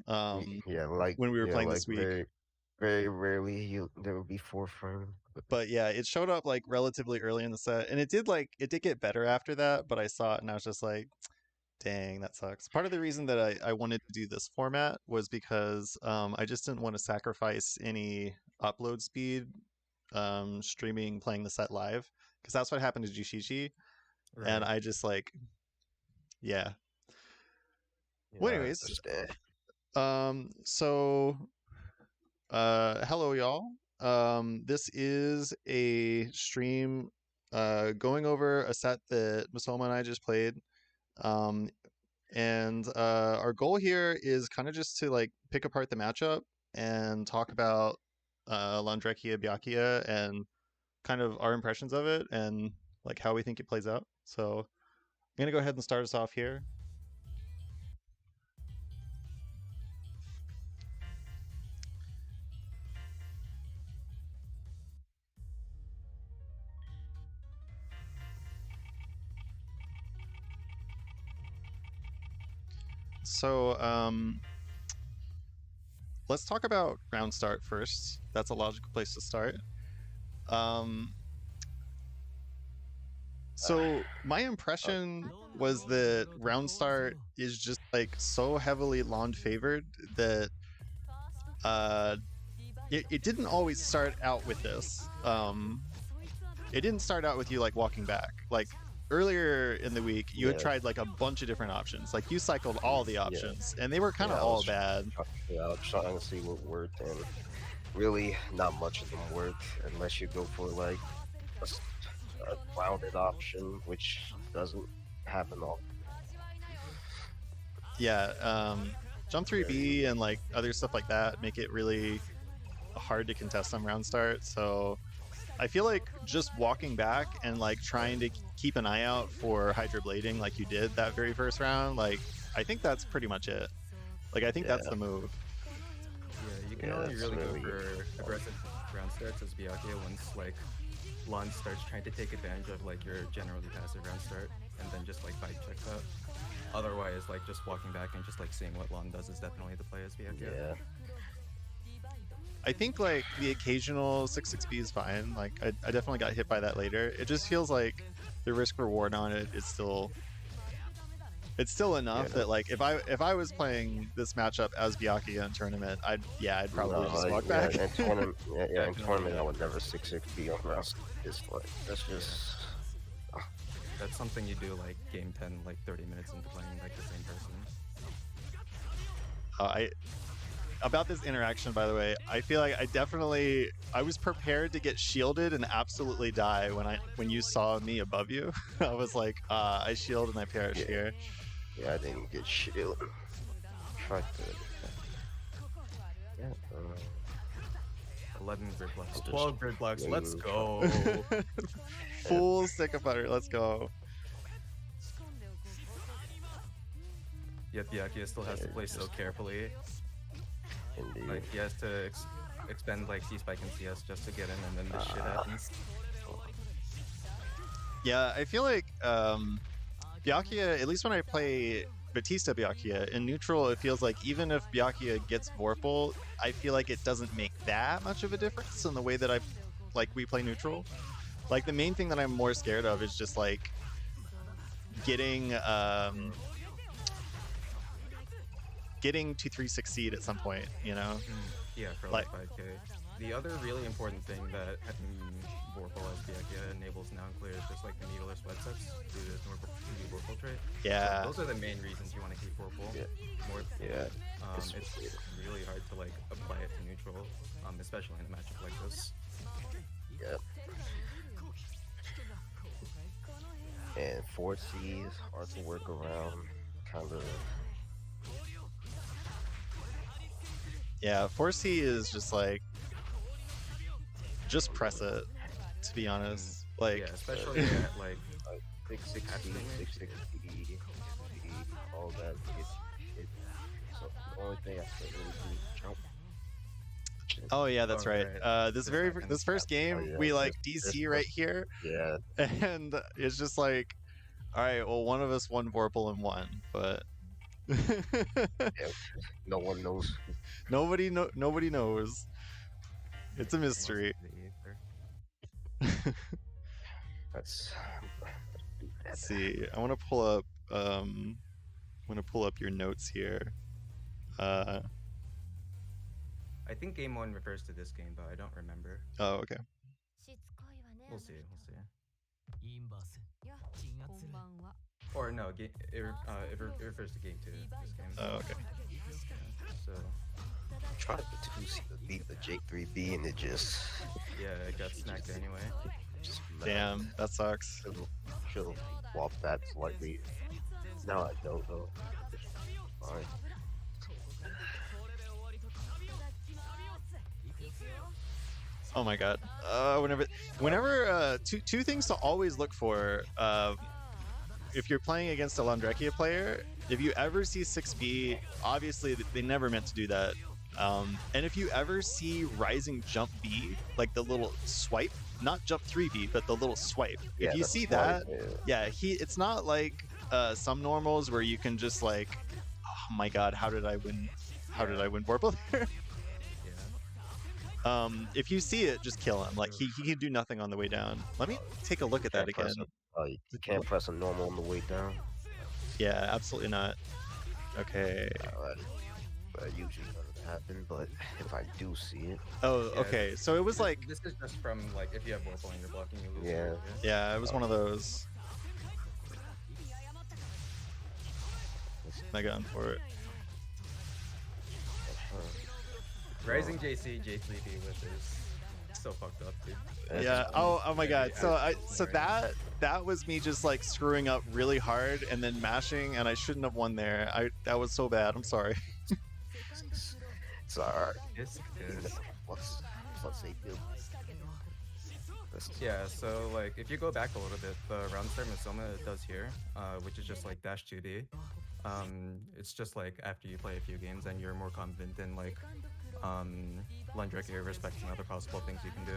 once. Yeah, when we were playing like this week. very rarely there would be 4 frame. But yeah, it showed up like relatively early in the set, and it did get better after that. But I saw it and I was just like, dang, that sucks. Part of the reason that I wanted to do this format was because I just didn't want to sacrifice any upload speed streaming playing the set live, because that's what happened to Jushichi. Right. And I just like, yeah. Yeah, Well, I anyways, understand. so hello y'all. This is a stream going over a set that Masoma and I just played. And our goal here is kind of just to like pick apart the matchup and talk about Londrekia and Byakuya and kind of our impressions of it and like how we think it plays out. So I'm gonna go ahead and start us off here. So let's talk about round start first. That's a logical place to start. So my impression was that round start is just like so heavily Lond favored that it didn't always start out with this. It didn't start out with you like walking back. Like earlier in the week, you had tried like a bunch of different options. Like you cycled all the options, and they were kind of all bad. Yeah, I was trying to see what worked, and really not much of them work unless you go for like a rounded option, which doesn't happen often. Yeah, jump 3B and like other stuff like that make it really hard to contest on round start. So I feel like just walking back and like trying to keep an eye out for hydroblading like you did that very first round, like I think that's pretty much it. Like I think that's the move. Yeah, you can only really go for aggressive round starts as Byakuya once like Lon starts trying to take advantage of like your generally passive round start and then just like bite checks out. Otherwise, like just walking back and just like seeing what Lon does is definitely the play as Byakuya. Yeah. I think like the occasional 6-6B is fine. Like I definitely got hit by that later. It just feels like the risk reward on it is still enough that like if I was playing this matchup as Byakuya in tournament, I'd probably just walk back. In tournament I would never 6-6B on round. It's like that's just that's something you do like game 10, like 30 minutes into playing like the same person. About this interaction, by the way, I feel like I was prepared to get shielded and absolutely die when you saw me above you. I was like, I shield and I perish here. Yeah, I didn't get shielded. Tried to. Yeah. 11 grid blocks, 12 grid blocks. Let's go. Full stick of butter. Let's go. Yep, Byakuya still has to play so carefully. Indeed. Like he has to expend like C-Spike and CS just to get in, and then this shit happens. Yeah, I feel like Byakuya, at least when I play Batista Byakuya, in neutral it feels like even if Byakuya gets Vorpal, I feel like it doesn't make that much of a difference in the way that we play neutral. Like the main thing that I'm more scared of is just like getting to 3 succeed at some point, you know? Yeah, for like 5k. The other really important thing that Vorpal as Byakuya enables now and clear is just like the needleless web sets due to the Vorpal trait. Yeah. So those are the main reasons you want to keep Vorpal. It's really hard to like apply it to neutral, especially in a matchup like this. Yep. And 4C is hard to work around, kind of. Yeah, 4C is just like, just press it, to be honest. Like, yeah, especially at like 6-6-D, all that. So the only thing I can really do is jump. Oh yeah, that's right. This first game, we like DC right here. Yeah. And it's just like, all right, well, one of us won Vorpal and won, but Yeah, no one knows. Nobody knows. It's a Lost mystery. in the ether. That's Let's see. I want to pull up. Your notes here. I think game 1 refers to this game, but I don't remember. Oh, okay. We'll see. Or no, it refers to game 2. This game. Oh, okay. So tried to beat the J3B and it just it got snacked anyway. Damn, that sucks. Should've swapped that slightly. Now I don't know. Fine. Oh my god. Whenever two things to always look for if you're playing against a Londrekia player, if you ever see 6B, obviously they never meant to do that. And if you ever see Rising Jump B, like the little swipe, not Jump 3B, but the little swipe. Yeah, if you see that, it's not like some normals where you can just like, oh my god, how did I win Vorpal there? If you see it, just kill him. Like he can do nothing on the way down. Let me take a look at that again. You can't press a normal on the way down. Yeah, absolutely not. Okay. That usually doesn't happen, but if I do see it. Oh, okay. So it was like. This is just from like if you have Vorpal and you're blocking, you lose. Yeah. Yeah, it was one of those. I got for it. Rising JC, J3B with is so fucked up, dude. Yeah. Oh my god. So that was me just like screwing up really hard and then mashing, and I shouldn't have won there. That was so bad. I'm sorry. It's alright. It's good. Let's say good. Yeah, so like if you go back a little bit, the round start Masoma it does here, which is just like dash 2D. It's just like after you play a few games and you're more confident in like Londrekia respecting other possible things you can do.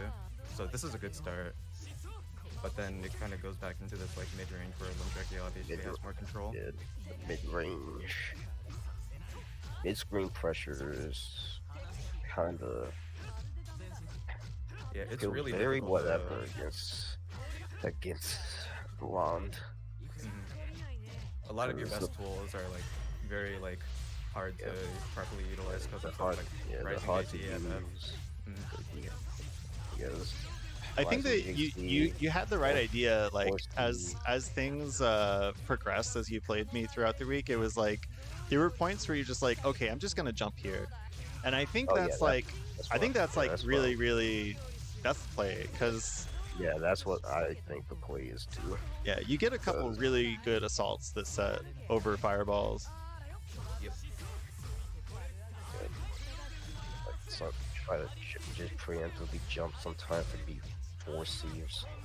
So this is a good start. But then it kind of goes back into this like mid-range where Londrekia obviously has more control. Yeah, mid-range. Mid-screen pressure is kind of... Yeah, it's really very whatever against Lond. A lot of your best tools are like very like hard to properly utilize because of like rising AT and Yes. I think that you had the right idea. Like as things progressed as you played me throughout the week, it was like there were points where you're just like, okay, I'm just gonna jump here, and I think that's really that's the play because. Yeah, that's what I think the play is too. Yeah, you get a couple really good assaults this set over fireballs. Yep. Like, so try to just preemptively jump sometimes to be 4C or something.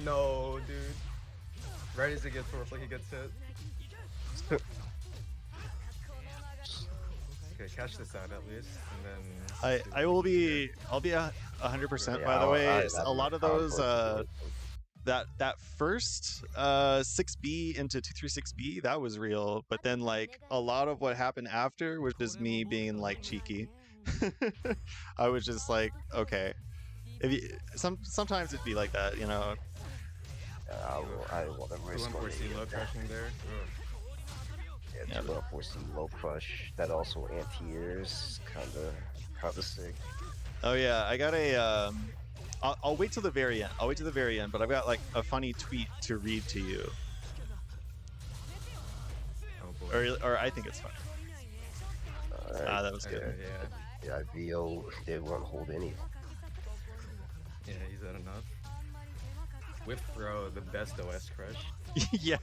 No, dude. Right as it gets Vorpal, he gets hit. Okay, catch this out at least, and then I'll be 100% by the way. A lot of those that first 6B into 236B that was real, but then like a lot of what happened after was just me being like cheeky. I was just like, okay, sometimes it'd be like that, you know. I want to risk on low crushing there. Yeah, 214 low crush. That also anti-airs, kind of sick. Oh yeah, I got a. I'll wait till the very end. But I've got like a funny tweet to read to you. Oh boy. Or I think it's funny. Right. That was good. Yeah, VO, they won't hold any. Yeah, he's had enough. With throw, the best OS crush. Yeah.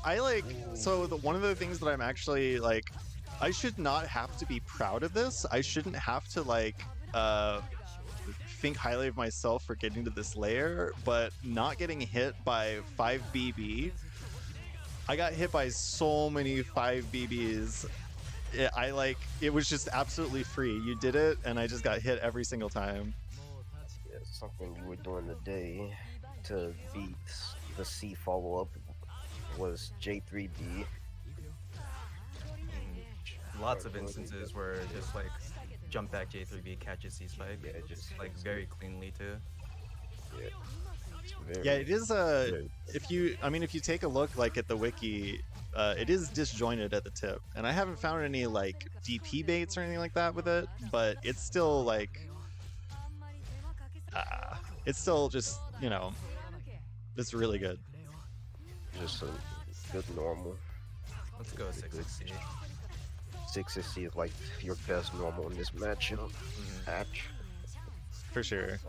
I like, so one of the things that I'm actually like, I should not have to be proud of this. I shouldn't have to like think highly of myself for getting to this layer, but not getting hit by 5BB. I got hit by so many 5BBs. It was just absolutely free. You did it, and I just got hit every single time. Yeah, something you were doing today to beat the C follow-up was J3B. Lots of instances where just like jump back J3B catches C spike. Yeah, just like very cleanly too. Yeah. Yeah, it is if you take a look like at the wiki, it is disjointed at the tip, and I haven't found any like DP baits or anything like that with it, but it's still like it's still just, you know, it's really good. Just a good normal. Let's go 660. 660 is like your best normal in this matchup. Match. For sure.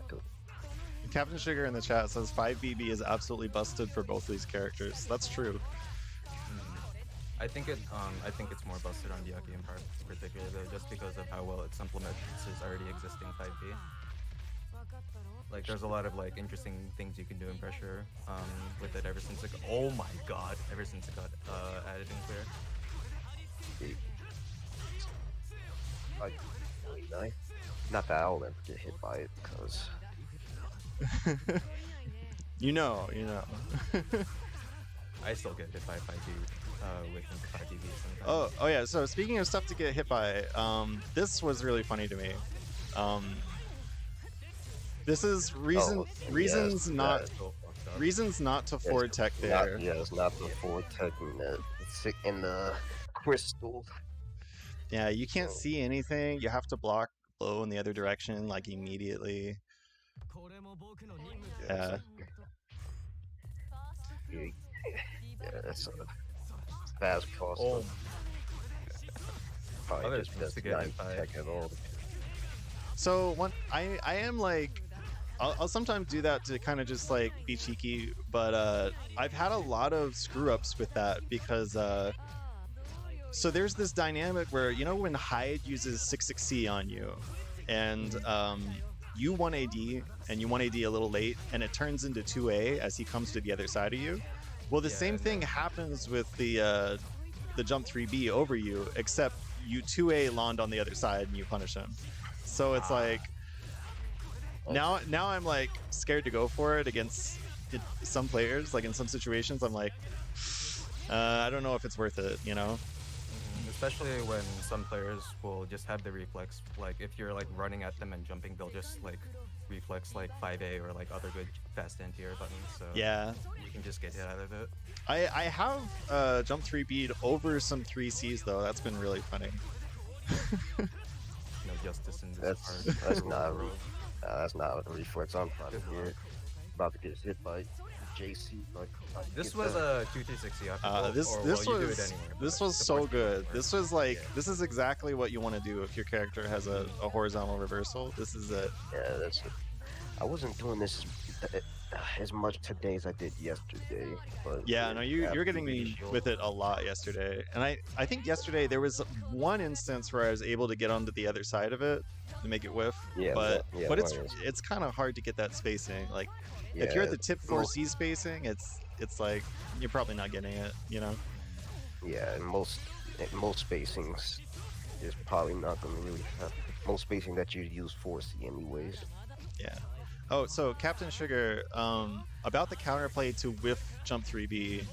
Captain Sugar in the chat says 5BB is absolutely busted for both of these characters. That's true. I think it's more busted on Byakuya in particular though, just because of how well it implements his already existing 5B. Like there's a lot of like interesting things you can do in pressure with it ever since it got added in clear. Like, not that I'll ever get hit by it, because you know. I still get hit by 5D with 5DB sometimes. Oh yeah. So speaking of stuff to get hit by, this was really funny to me. This is reasons not to forward tech there. It's not the forward tech in the crystal. Yeah, you can't see anything. You have to block blow in the other direction like immediately. Yeah. Yeah, that's a fast cost. Oh. Probably just does not tech at all. So I am like, I'll sometimes do that to kind of just like be cheeky, but I've had a lot of screw ups with that because so there's this dynamic where, you know, when Hyde uses 6-6C on you and you 1AD and you 1AD a little late and it turns into 2A as he comes to the other side of you. Well, the same thing happens with the jump 3B over you, except you 2A land on the other side and you punish him. So it's like now I'm like scared to go for it against some players. Like in some situations, I'm like, I don't know if it's worth it, you know. Especially when some players will just have the reflex, like if you're like running at them and jumping, they'll just like reflex like 5A or like other good fast anti-air buttons. So yeah, you can just get hit out of it. I have jump 3 bead over some 3Cs though. That's been really funny. No justice in this part. That's not a reflex. I'm about to get hit by JC. This was a 2-3-6 this was so good. This was like this is exactly what you want to do if your character has a horizontal reversal. This is it. Yeah, that's it. I wasn't doing this as much today as I did yesterday. But yeah, no, you're getting me with it a lot yesterday, and I think yesterday there was one instance where I was able to get onto the other side of it to make it whiff. Yeah, but it's kind of hard to get that spacing. Like if you're at the tip 4C spacing, it's like you're probably not getting it, you know. Yeah, and most spacings is probably not going to really have most spacing that you use 4C anyways. Yeah. Oh, so Captain Sugar, about the counterplay to whiff jump 3B,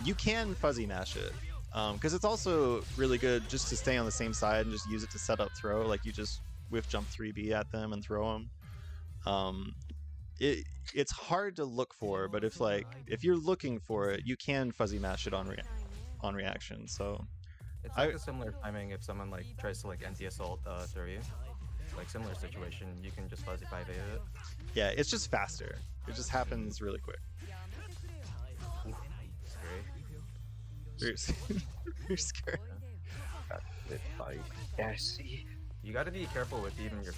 you can fuzzy mash it, because it's also really good just to stay on the same side and just use it to set up throw. Like you just whiff jump 3B at them and throw them. It's hard to look for, but if you're looking for it, you can fuzzy mash it on reaction. So it's like a similar timing if someone like tries to like anti-assault throw you. Like similar situation, you can just fuzzy 5A it. Yeah, it's just faster. It just happens really quick. Scary. You're scared. Yeah, see. You got to be careful with even your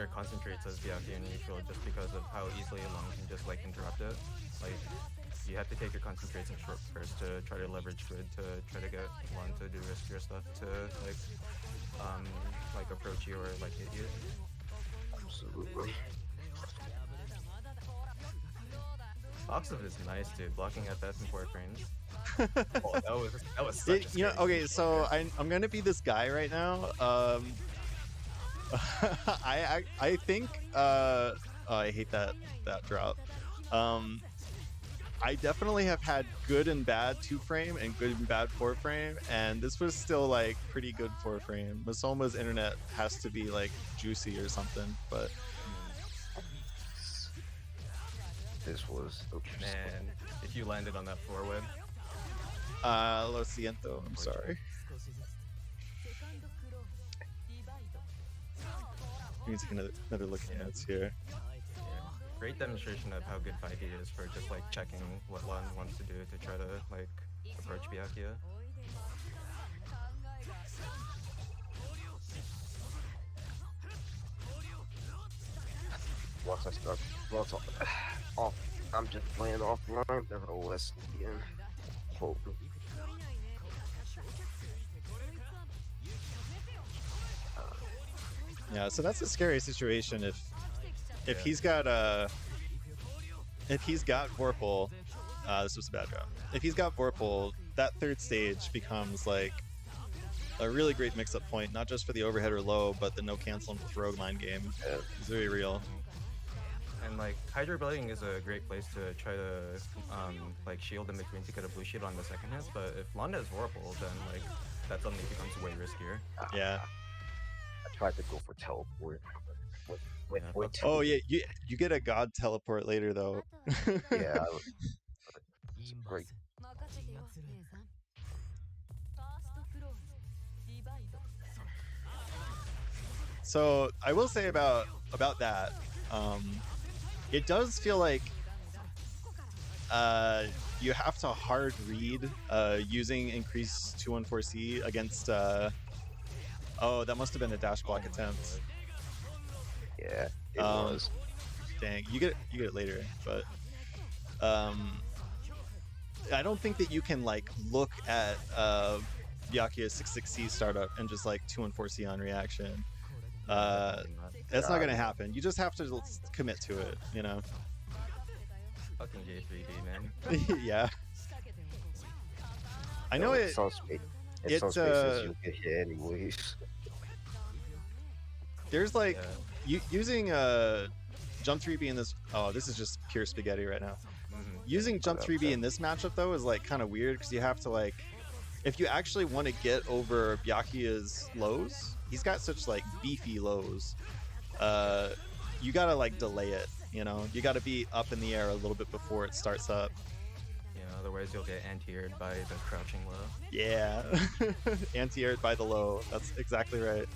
concentrates as Byakuya neutral, just because of how easily a long can just like interrupt it. Like you have to take your concentrates in short first to try to leverage grid to try to get one to do riskier stuff to like approach you or like hit you. Absolutely. Foxof is nice, dude. Blocking at that in 4 frames. Oh, that was such a you know, okay, so I'm gonna be this guy right now. I think I hate that drop. I definitely have had good and bad 2-frame and good and bad 4-frame, and this was still like pretty good 4-frame. Masoma's internet has to be like juicy or something, but This was interesting. And if you landed on that 4-web, lo siento, I'm sorry. Let me take another look at notes here. yeah, great demonstration of how good 5e is for just like checking what Lon wants to do to try to like approach Byakuya. I'm just playing offline. Nevertheless, yeah. Hoping. Yeah, so that's a scary situation if Yeah. he's got Vorpal, this was a bad job. If he's got Vorpal, that third stage becomes like a really great mix-up point, not just for the overhead or low, but the no canceling with rogue line game. Yeah. It's very real. And like Hydra Blade is a great place to try to like shield in between to get a blue shield on the second hit. But if Londa has Vorpal, then like that suddenly becomes way riskier. Yeah. I tried to go for teleport. With Oh yeah, you get a god teleport later though. yeah, it's great. So I will say about that, it does feel like you have to hard read using increase 214C against. Oh, that must have been a dash block attempt. Yeah, it was. Dang, you get it later, but I don't think that you can like look at Byakuya's 66C startup and just like 214C on reaction. That's not gonna happen. You just have to commit to it, you know. Fucking J3D, man. Yeah. I know it. Some spaces you get hit anyways. There's like using jump 3B in this. Oh, this is just pure spaghetti right now. Using jump 3B in this matchup though is like kind of weird because you have to like, if you actually want to get over Byakuya's lows, he's got such like beefy lows. You gotta like delay it. You know, you gotta be up in the air a little bit before it starts up. You know, otherwise you'll get anti-aired by the crouching low. Yeah, anti-aired by the low. That's exactly right.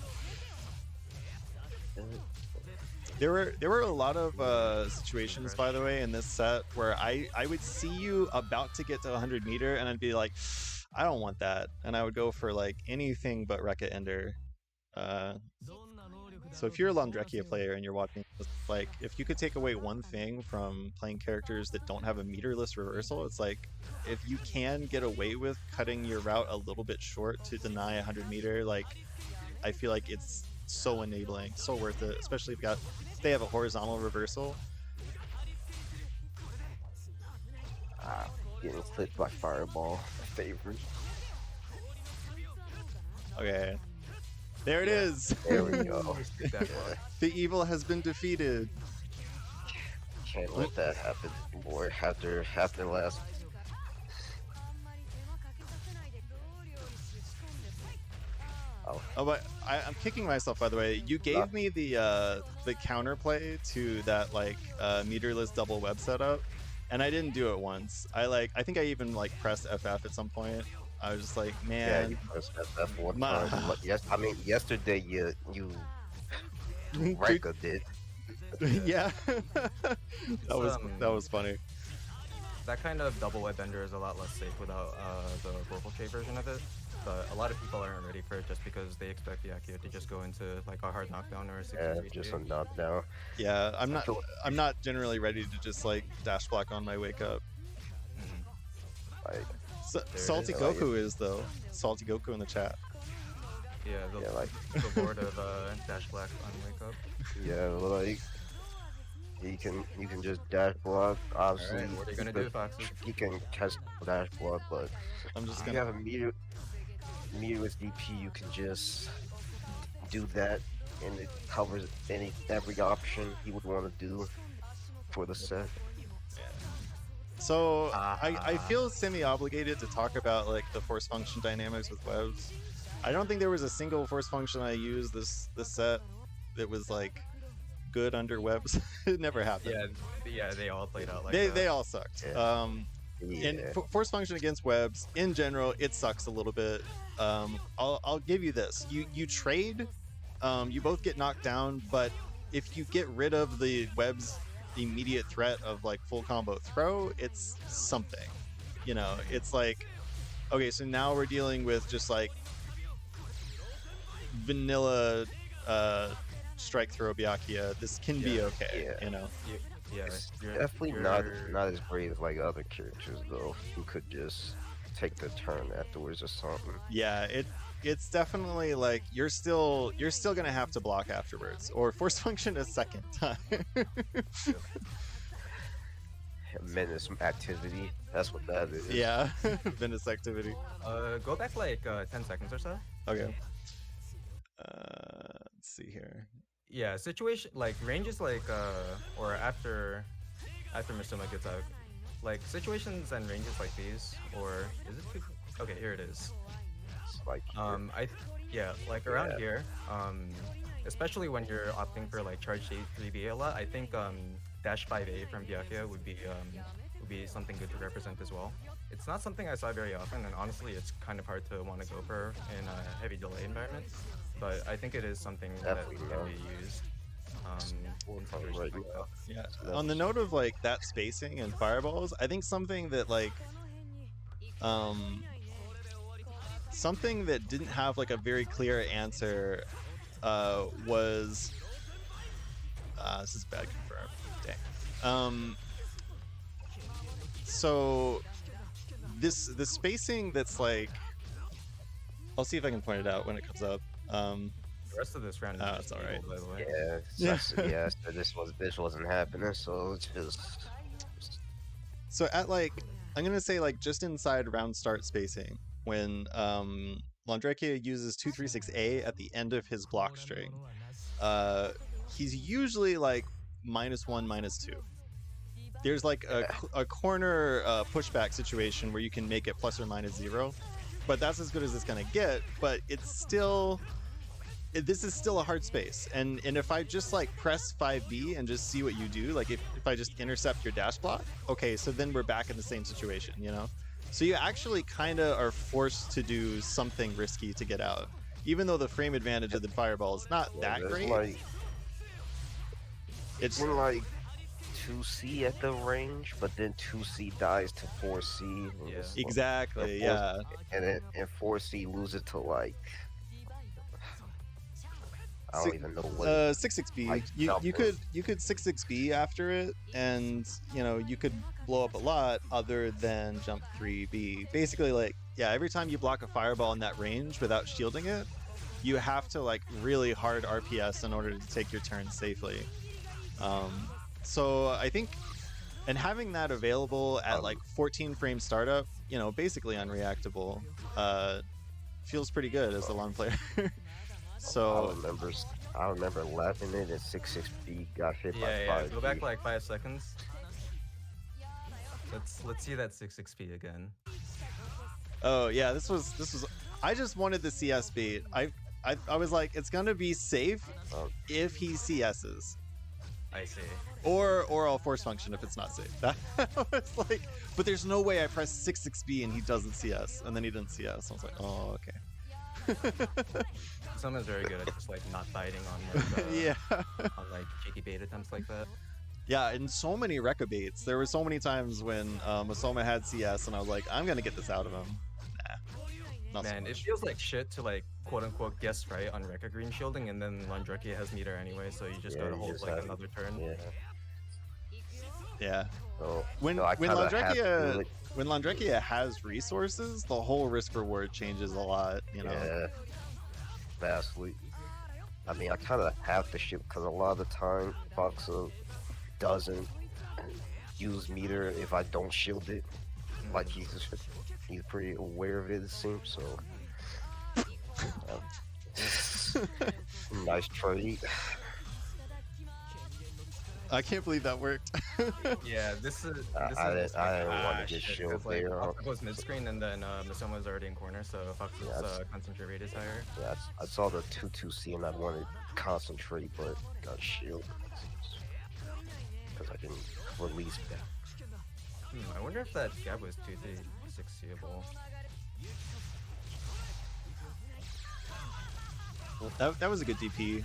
There were a lot of situations, by the way, in this set where I would see you about to get to 100 meter and I'd be like, I don't want that, and I would go for like anything but Rekka Ender. So if you're a Londrekia player and you're watching, like, if you could take away one thing from playing characters that don't have a meterless reversal, it's like, if you can get away with cutting your route a little bit short to deny 100 meter, like, I feel like it's so enabling, so worth it, especially if they have a horizontal reversal. Getting clipped by fireball, favorite. Okay. There it is. There we go. The evil has been defeated. Can't let that happen anymore after last. Oh, but I'm kicking myself, by the way. You gave me the counterplay to that like meterless double web setup, and I didn't do it once. I think I even like pressed FF at some point. I was just like, man. Yeah, you pressed FF one time. Yes, I mean yesterday you Rekka did. Yeah. that was funny. That kind of double web bender is a lot less safe without the Vorpal Tray version of it. But a lot of people aren't ready for it just because they expect Byakuya to just go into like a hard knockdown or a 60 just a knockdown. Yeah, I'm not generally ready to just like dash block on my wake up. Like, Salty Goku is though. Salty Goku in the chat. Yeah, the board of dash black on wake up. Yeah, like you can just dash block. Obviously, right, what are you gonna do, Foxy? You can catch dash block, but I'm just if gonna you have a meterless DP, you can just do that, and it covers every option you would want to do for the set. So I feel semi-obligated to talk about like the force function dynamics with webs. I don't think there was a single force function I used this set that was like good under webs. It never happened. Yeah, they all played out like they all sucked. Yeah. And force function against webs in general, it sucks a little bit. I'll give you this: you trade, you both get knocked down, but if you get rid of the web's immediate threat of like full combo throw, it's something. You know, it's like, okay, so now we're dealing with just like vanilla strike throw Byakuya. This can be okay, you know. Yeah, it's definitely not as great as like other characters though, who could just take the turn afterwards or something. Yeah, it's definitely like you're still gonna have to block afterwards or force function a second time. Menace activity, that's what that is. Yeah, menace activity. Go back like 10 seconds or so. Okay. Let's see here. Yeah, situation like ranges like or after Masoma gets out, like situations and ranges like these, or is it too... Okay, here it is. It's like like around here, especially when you're opting for like charge 3B a lot, I think dash 5A from Byakuya would be something good to represent as well. It's not something I saw very often, and honestly it's kind of hard to want to go for in a heavy delay environment, but I think it is something that can be used. Yeah. On the note of like that spacing and fireballs, I think something that like something that didn't have like a very clear answer was this is bad confirmed. Dang. So the spacing that's like, I'll see if I can point it out when it comes up. The rest of this round is it's all right. by the way. Yeah, so this wasn't happening, so it's just... So at like, I'm gonna say like just inside round start spacing, when Londrekia uses 236A at the end of his block string, he's usually like -1, -2. There's like a corner pushback situation where you can make it +or -0, but that's as good as it's gonna get. But it's still, this is still a hard space, and if I just like press 5B and just see what you do, like if I just intercept your dash block, okay, so then we're back in the same situation, you know. So you actually kind of are forced to do something risky to get out, even though the frame advantage of the fireball is not that great. Like, it's like 2C at the range, but then 2C dies to 4C. Exactly, and 4C loses to like, I don't even know what. 6-6B. Like you could 6-6B after it, and you know you could blow up a lot other than jump 3B. Basically, like every time you block a fireball in that range without shielding it, you have to like really hard RPS in order to take your turn safely. So I think, and having that available at like 14 frame startup, you know, basically unreactable, feels pretty good as a lawn player. So I remember laughing it, and 6-6B got hit by 5. Go back like 5 seconds. Let's see that 6-6P again. Oh yeah, this was. I just wanted the CS beat. I was like, it's gonna be safe if he CS's. I see. Or I'll force function if it's not safe. That was like, but there's no way I press 6-6B and he doesn't CS, and then he didn't CS. I was like, oh okay. Someone's very good at just like not biting on like, on like cheeky bait attempts like that. Yeah, and so many Rekka baits. There were so many times when Masoma had CS and I was like, I'm gonna get this out of him. Nah. Man, it feels like shit to like quote unquote guess right on Rekka green shielding, and then Londrekia has meter anyway, so you just gotta hold like another turn. Yeah. So, when Londrekia has resources, the whole risk reward changes a lot, you know. Yeah, vastly. I mean, I kind of have to shield because a lot of the time foxof doesn't use meter if I don't shield it. Like he's pretty aware of it, it seems. So nice trade. I can't believe that worked. Yeah, this is I just like didn't want to get shit, shield 'cause, like there. Fox was mid screen and then Masoma was already in corner, so Fox's concentrate rate is higher. Yeah, I saw the 2-2C and I wanted to concentrate, but got shield because I can release back. I wonder if that gap was 2-3-6-seeable. That was a good DP.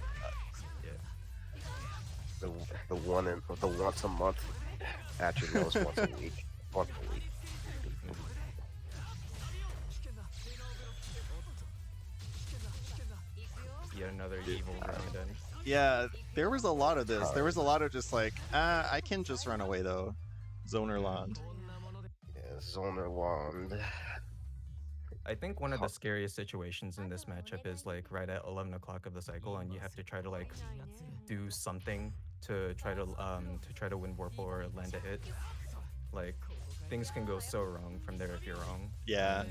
Yeah. The once a month. Actually, no, it's once a week. Once a week. Yet another evil Ramadan. Yeah, there was a lot of this. There was a lot of just like, I can just run away though. Zoner Land. Yeah, Zoner Wand. I think one of the scariest situations in this matchup is like right at 11 o'clock of the cycle, and you have to try to like do something to try to win Warple or land a hit. Like things can go so wrong from there if you're wrong. Yeah.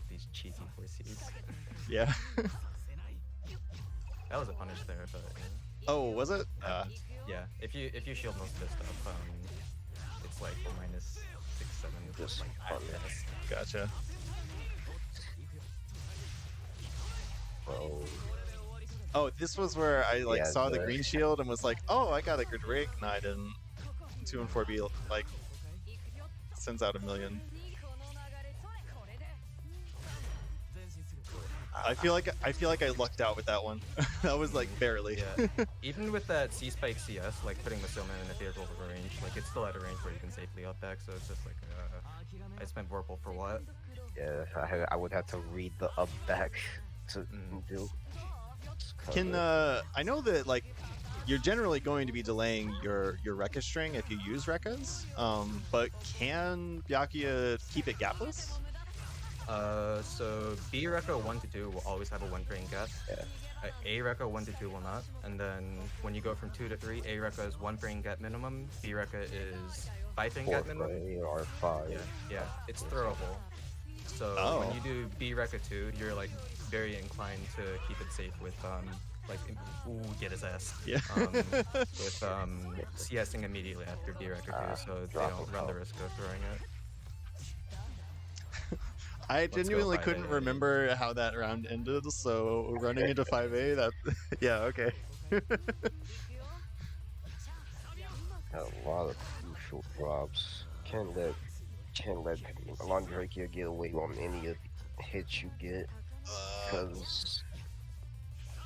These cheesy 4Cs. Yeah. That was a punish there, but Oh, was it? yeah. If you shield most of this stuff, it's like minus 6-7. Just like punish. Gotcha. Oh, this was where I like saw the green shield and was like, oh, I got a good rig. No, I didn't. 2 and 4B like sends out a million. I feel like I lucked out with that one. That was like barely. Yeah. Even with that C spike CS, like putting Masoma in a favorable range, like it's still at a range where you can safely up back. So it's just like, I spent Vorpal for what? Yeah, I would have to read the up back to do. Can I know that like you're generally going to be delaying your Rekka string if you use Rekkas, but can Byakuya keep it gapless? So B Rekka 1-2 will always have a 1 frame gap. Yeah. A Rekka 1-2 will not. And then when you go from 2 to 3, A Rekka is 1 frame gap minimum. B Rekka is 5 frame gap minimum. Or 5. Yeah, it's throwable. So when you do B Rekka 2, you're like very inclined to keep it safe with like get his ass. Yeah. With CSing immediately after B Rekka 2, so they don't run the risk of throwing it. I genuinely couldn't remember how that round ended, so running into 5A, that yeah, okay. A lot of crucial drops. Can't let Londrekia get away on any of the hits you get, because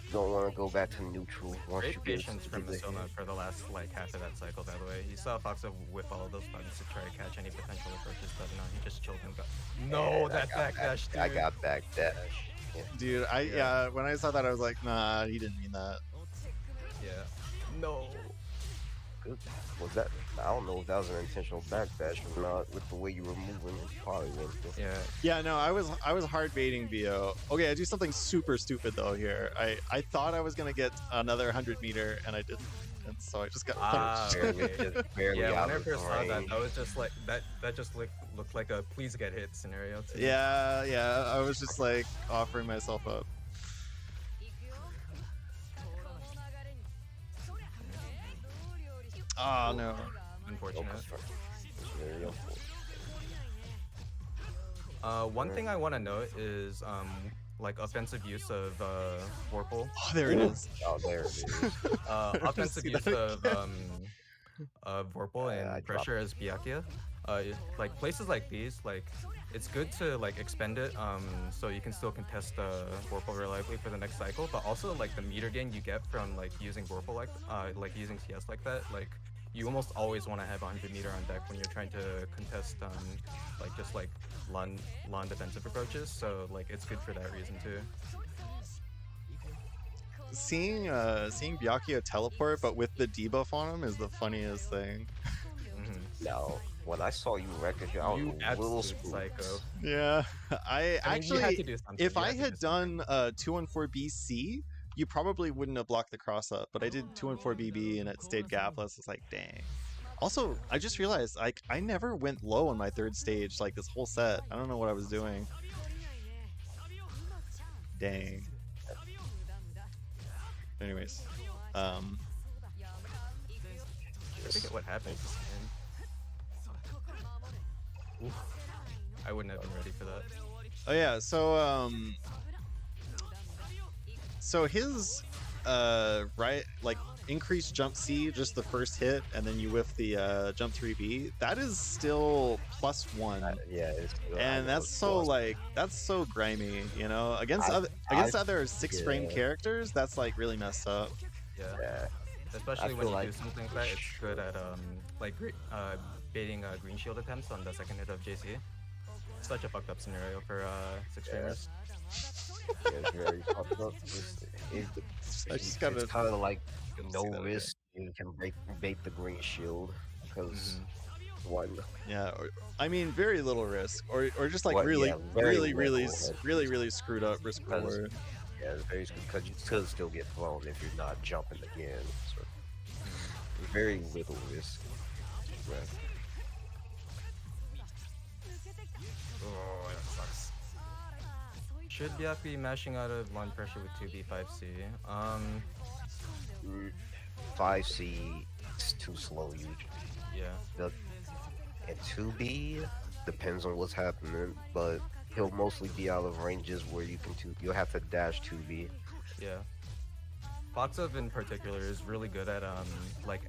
you don't want to go back to neutral. Great patience from Masoma for the last like half of that cycle, by the way. You saw foxof whip all of those buttons to try to catch any potential approaches, but no, he just chilled and got... No, that backdash, dude. I got backdash. Yeah. Dude, yeah, when I saw that, I was like, nah, he didn't mean that. Yeah. No. Good. Was that? I don't know if that was an intentional backdash or not. With the way you were moving, it probably was. Yeah. Yeah, no, I was hard baiting BO. Okay, I do something super stupid though here. I thought I was gonna get another 100 meter, and I didn't, and so I just got punished. Barely yeah, when I first saw that, I was just like, that just looked like a please get hit scenario. Too. Yeah, I was just like offering myself up. Oh no. Unfortunate. One thing I want to note is like offensive use of Vorpal. Oh, there it is. Oh, there it is. Offensive use of Vorpal and pressure as Byakuya. Like places like these, like it's good to like expend it so you can still contest Vorpal reliably for the next cycle, but also like the meter gain you get from like using Vorpal like using CS like that, like you almost always want to have 100 meter on deck when you're trying to contest like just like lawn defensive approaches, so like it's good for that reason too. Seeing Byakuya teleport but with the debuff on him is the funniest thing. No, when I saw you record, I was a little psycho. Yeah, I mean, actually, if I had done 2 and 4 BC, you probably wouldn't have blocked the cross up, but I did 2 and 4 BB and it stayed gapless. It's like, dang. Also, I just realized like I never went low on my third stage like this whole set. I don't know what I was doing. Dang. anyways, I forget what happened this game. Oof. I wouldn't have been ready for that. oh yeah, so his right, like increased jump C, just the first hit, and then you whiff the jump 3B. That is still +1, Yeah, and that's so like that's so grimy, you know. Against other 6-frame characters, that's like really messed up. Yeah. Especially when you do something like that, it's good at like baiting green shield attempts on the second hit of JC. Such a fucked up scenario for 6-framers. Yeah, very fucked up. It's kind of like no risk. You can bait the green shield because one. Yeah, I mean very little risk, or just like really screwed up risk reward. Yeah, it's very screwed because you could still get blown if you're not jumping again. So very little risk. Yeah. Oh, that sucks. Should Byakuya be mashing out of launch pressure with 2B 5C? 5C is too slow usually. Yeah. And 2B depends on what's happening, but he'll mostly be out of ranges where you'll have to dash 2B. Yeah. foxof in particular is really good at like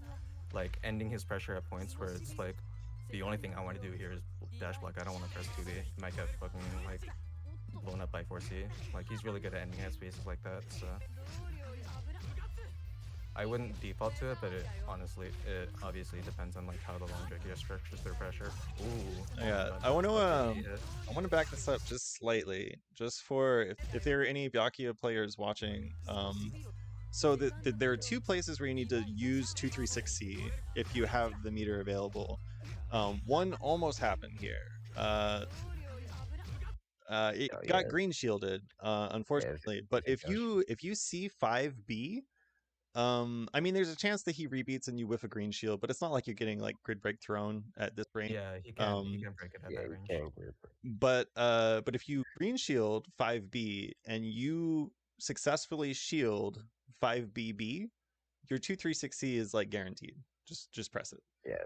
ending his pressure at points where it's like the only thing I want to do here is dash block. I don't want to press 2B. He might get fucking like blown up by 4C. Like he's really good at ending at spaces like that. So I wouldn't default to it, but it obviously depends on like how the Londrekia structures their pressure. Ooh. Yeah, I want to back this up just slightly, just for if there are any Byakuya players watching. So there are two places where you need to use 236C if you have the meter available. One almost happened here. It got green shielded, unfortunately. But if you see 5B, I mean, there's a chance that he rebeats and you whiff a green shield, but it's not like you're getting like grid break thrown at this range. Yeah, he can break it at that range. But if you green shield 5B and you successfully shield 5BB, your 236C is like guaranteed. Just press it. Yeah.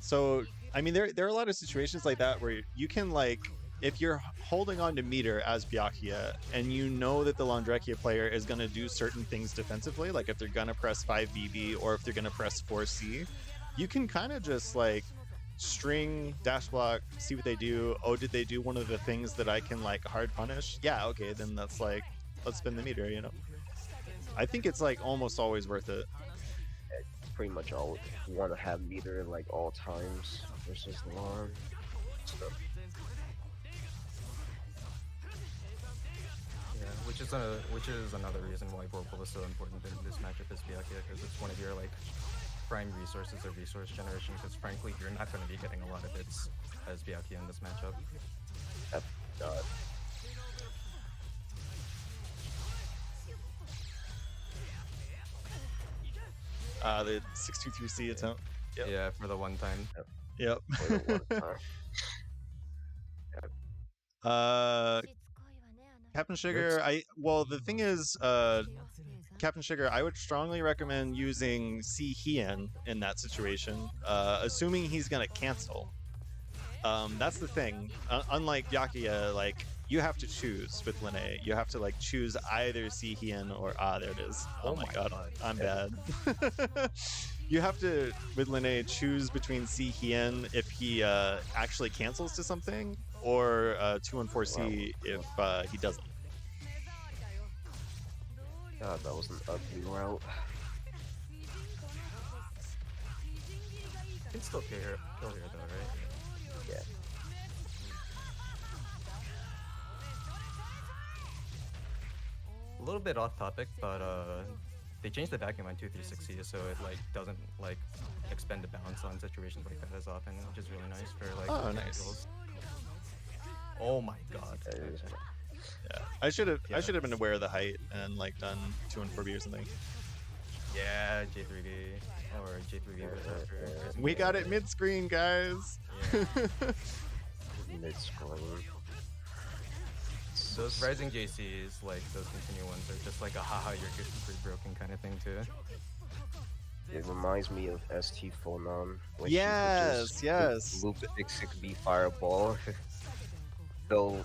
So I mean, there are a lot of situations like that where you can like, if you're holding on to meter as Byakuya and you know that the Londrekia player is going to do certain things defensively, like if they're going to press 5BB or if they're going to press 4C, you can kind of just like string dash block, see what they do. Oh, did they do one of the things that I can like hard punish? Yeah, okay, then that's like, let's spin the meter, you know? I think it's like almost always worth it. Pretty much all you want to have meter like all times versus lawn. So. Yeah, which is another reason why Vorpal is so important in this matchup as Byakuya, because it's one of your like prime resources of resource generation. Because frankly, you're not going to be getting a lot of hits as Byakuya in this matchup. The 623C attempt. Yep. Yeah, for the one time. Yep. For the one time. Captain Sugar, the thing is, Captain Sugar, I would strongly recommend using C Hien in that situation, assuming he's gonna cancel. That's the thing. Unlike Byakuya, like you have to choose with Linne. You have to like choose either C Hien or there it is. Oh my god, I'm bad. You have to, with Linne, choose between C Hien if he actually cancels to something, or 214C if he doesn't. God, that was an ugly route. You can still kill here though, right? Yeah. A little bit off topic, but they changed the vacuum on 236C so it like doesn't like expend the bounce on situations like that as often, which is really nice for like nice. Oh my god. Yeah, I should have been aware of the height and like done 214B or something. Yeah, J3B or J3B. We got it mid screen, guys. Mid screen. Those rising JCs, like those continue ones, are just like a haha, you're good, you're broken kind of thing too. It reminds me of FT10 when she could just Yes, yes. loop 6-6B fireball. Though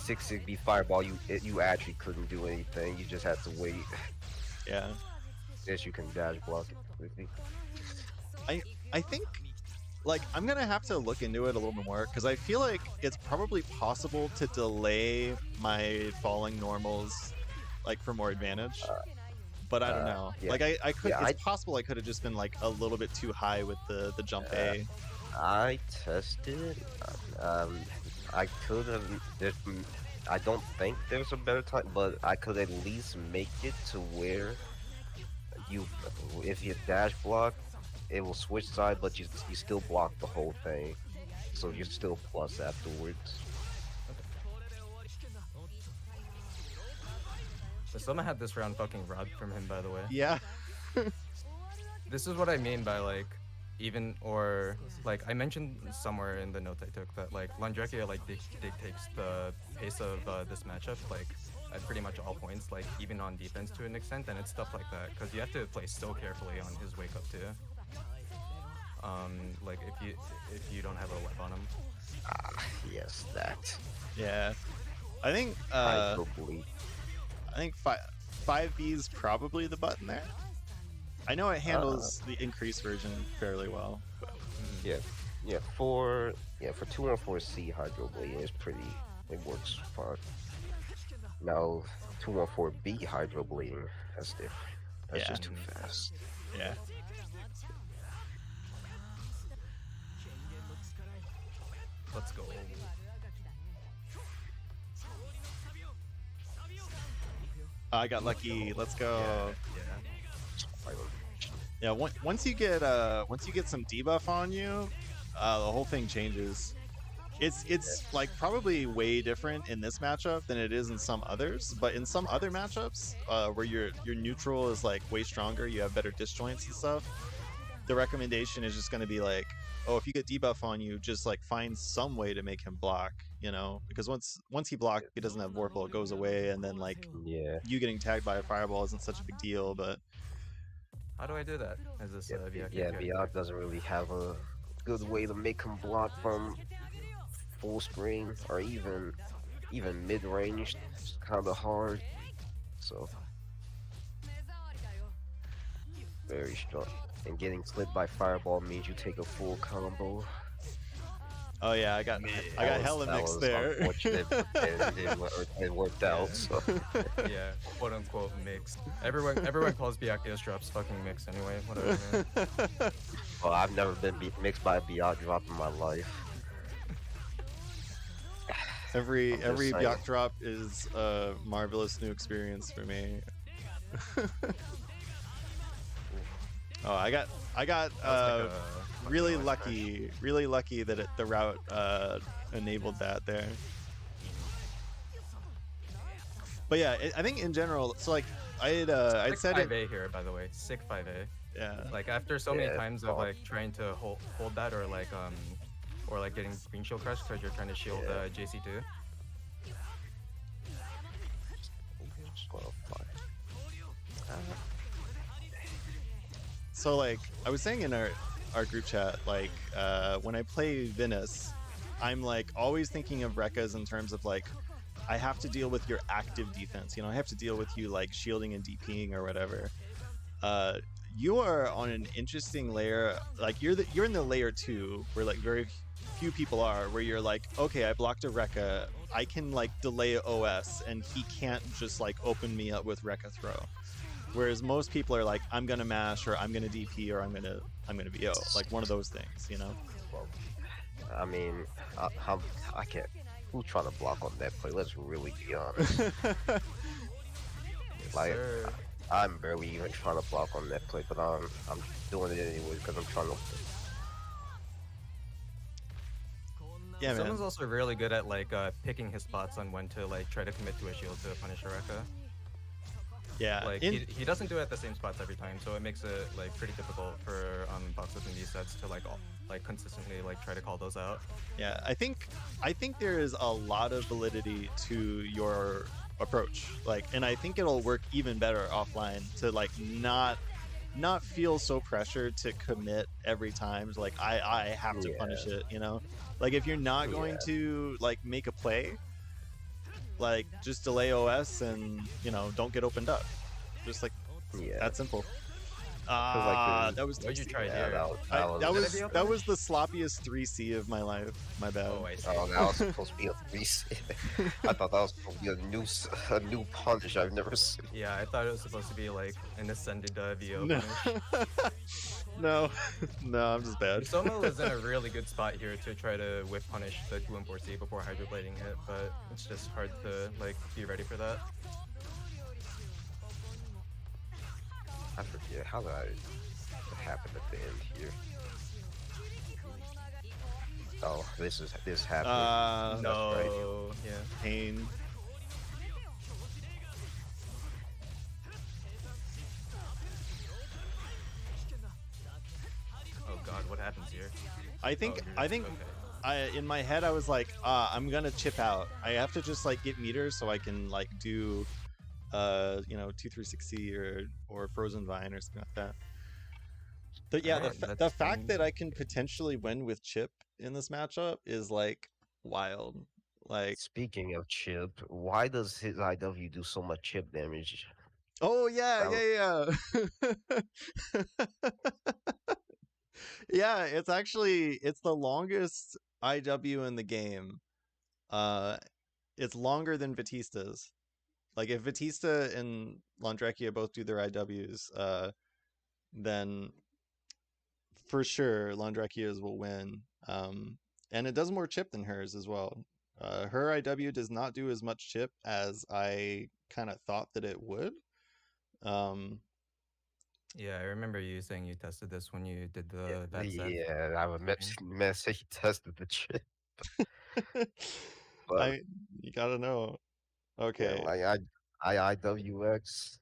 6-6B fireball, you actually couldn't do anything. You just had to wait. Yeah. Yes, you can dash block it quickly. I think like I'm gonna have to look into it a little bit more because I feel like it's probably possible to delay my falling normals like for more advantage. But I don't know. Yeah. Like I could. Yeah, it's possible I could have just been like a little bit too high with the jump A. I tested. I could have. I don't think there's a better time, but I could at least make it to where if you dash block, it will switch side, but you still block the whole thing, so you're still plus afterwards. Masoma had this round fucking robbed from him, by the way. Yeah. This is what I mean by like even or like I mentioned somewhere in the notes I took that like Londrekia like dictates the pace of this matchup like at pretty much all points, like even on defense to an extent, and it's stuff like that because you have to play so carefully on his wake up too. Like if you don't have a web on him. Yes, that. Yeah. I think Probably. I think 5B is probably the button there. I know it handles the increased version fairly well. But... Yeah. For 214C Hydroblading is pretty. It works fine. Now 214B Hydroblading, that's different. That's just too fast. Yeah. Let's go. I got lucky. Let's go. Yeah. Yeah. Once you get some debuff on you, the whole thing changes. It's like probably way different in this matchup than it is in some others. But in some other matchups, where your neutral is like way stronger, you have better disjoints and stuff. The recommendation is just going to be like, oh, if you get debuff on you, just like find some way to make him block, you know, because once he blocks, he doesn't have Vorpal, it goes away, and then like you getting tagged by a fireball isn't such a big deal. But how do I do that? Is this Byakuya doesn't really have a good way to make him block from full screen or even mid range. It's kind of hard. So very strong. And getting clipped by fireball means you take a full combo. Oh yeah, I got hella mixed there. Unfortunate, it worked out. So. Yeah, quote unquote mixed. Everyone calls Byakuya's drops fucking mixed anyway. Whatever, man. Well, I've never been mixed by a Byakuya drop in my life. Every Byakuya drop is a marvelous new experience for me. Oh, I got Like really lucky that the route enabled that there. But yeah, I think in general, so like I'd said 5A it here, by the way, sick 5A. Yeah. Like after so many times of like trying to hold that or like getting green shield crush because you're trying to shield JC2. So like I was saying in our group chat, like when I play Venus, I'm like always thinking of Rekkas in terms of like I have to deal with your active defense. You know, I have to deal with you like shielding and DPing or whatever. You are on an interesting layer. Like you're in the layer 2 where like very few people are, where you're like, okay, I blocked a Rekka, I can like delay OS and he can't just like open me up with Rekka throw. Whereas most people are like, I'm gonna mash or I'm gonna DP or I'm gonna VO, like one of those things, you know. Well, I mean, I can't. Who's trying to block on that play? Let's really be honest. Like, I'm barely even trying to block on that play, but I'm doing it anyway because I'm trying to. Yeah, man. Someone's also really good at like picking his spots on when to like try to commit to a shield to punish a Rekka. Yeah, Like he doesn't do it at the same spots every time, so it makes it like pretty difficult for boxers in these sets to like consistently like try to call those out. yeah. I think there is a lot of validity to your approach. Like, and I think it'll work even better offline to like not feel so pressured to commit every time. Like I have to punish Yeah, it, you know? Like if you're not going yeah, to like make a play, like just delay OS and don't get opened up. Just like yeah. that simple. Cause like That was What'd you 3C. try yeah, here? I that Did it was be a that was punish? the sloppiest 3C of my life. My bad. Oh, I see. oh, that was supposed to be a reset. I thought that was supposed to be a new punish I've never seen. Yeah, I thought it was supposed to be like an ascended VO No. punish. No. No, I'm just bad. Masoma was in a really good spot here to try to whip punish the 2 and 4C before hydroblading it, but it's just hard to like be ready for that. I forget how did what happened at the end here. Oh, this happened. That's right. No, yeah. Pain. Oh god, what happens here? I think Oh, I think in my head I was like, I'm gonna chip out. I have to just like get meters so I can like do 236C or Frozen Vine or something like that. But yeah, Alright, the that's fact that I can potentially win with Chip in this matchup is like wild. Like, Speaking of chip, why does his IW do so much chip damage? oh yeah, That yeah. Yeah, it's the longest IW in the game. Uh it's longer than Batista's. Like if Batista and Londrekia both do their IWs, then for sure Londrekia's will win. And it does more chip than hers as well. Her IW does not do as much chip as I kind of thought that it would. Yeah, I remember you saying you tested this when you did the that set. yeah, I would mess he tested the chip, but You gotta know. yeah, Okay. like IWX,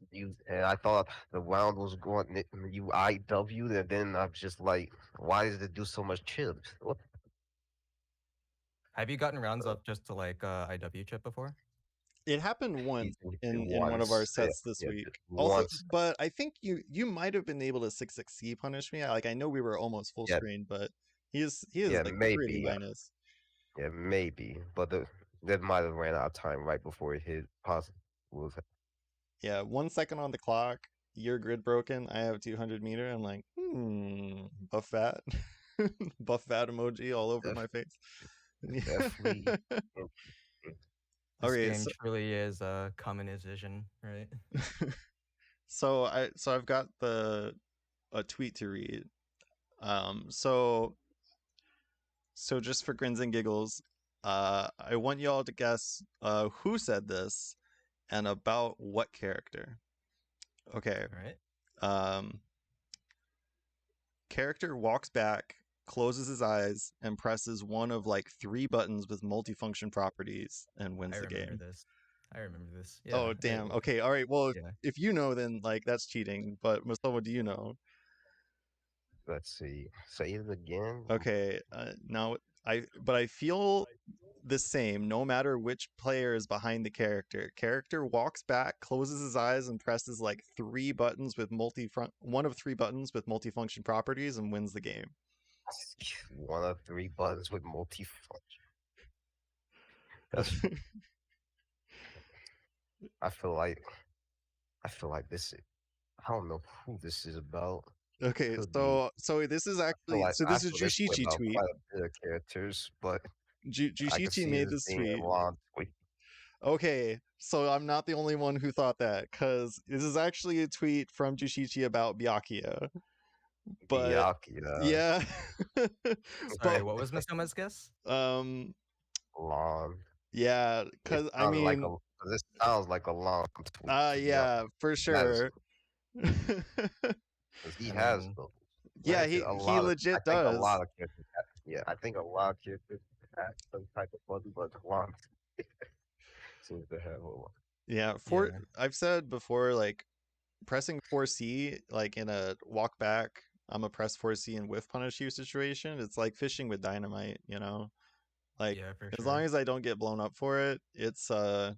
and I thought the round was going you IW, and then I'm just like, why does it do so much chips? What? Have you gotten rounds up just to like IW chip before? It happened once in one of our Once, yeah, sets this yeah, week. Also, once, but I think you might have been able to 6-6C punish me. Like I know we were almost full yeah, screen, but he is yeah, like pretty maybe, minus. yeah, maybe, but that might have ran out of time right before it hit. Possible was Yeah, 1 second on the clock. Your grid broken. I have 200 meter. I'm like, buff fat, buff fat emoji all over my face. definitely. This Okay, game truly is common as vision, right? so I've got a tweet to read. So just for grins and giggles, I want y'all to guess who said this and about what character. Okay. All right. Character walks back, closes his eyes, and presses one of like 3 buttons with multifunction properties and wins I the remember game. this. I remember this. Yeah. Oh damn. Okay. All right. Well, Yeah. if you know, then like that's cheating. But Masoma, do you know? Let's see. Say it again. Okay. Now I feel the same no matter which player is behind the character. Character walks back, closes his eyes, and presses like 3 buttons with one of 3 buttons with multifunction properties and wins the game. One of 3 buttons with multifunction. That's. I feel like this. I don't know who this is about. Okay, Could be. so this is I feel actually like so I this is feel this way Jushichi about tweet. quite a bit of characters, but I could Jushichi see made this this being a tweet. long tweet. Okay, so I'm not the only one who thought that, because this is actually a tweet from Jushichi about Byakuya. But Byakuya, yeah. Sorry, But what was Masoma's guess? long. yeah, It because I sounds like mean, this sounds like a long tweet, to be honest. yeah, for Has sure. 'cause he I has mean, those. Yeah, Granted, he I legit think a does. lot of characters have, yeah, I think a lot of characters have some type of button, but long seems to have one. Yeah, for Yeah, I've said before, like pressing 4C, like in a walk back, I'm a press 4C and whiff punish you situation. It's like fishing with dynamite, you know? Like yeah, for as long sure. as I don't get blown up for it, it's so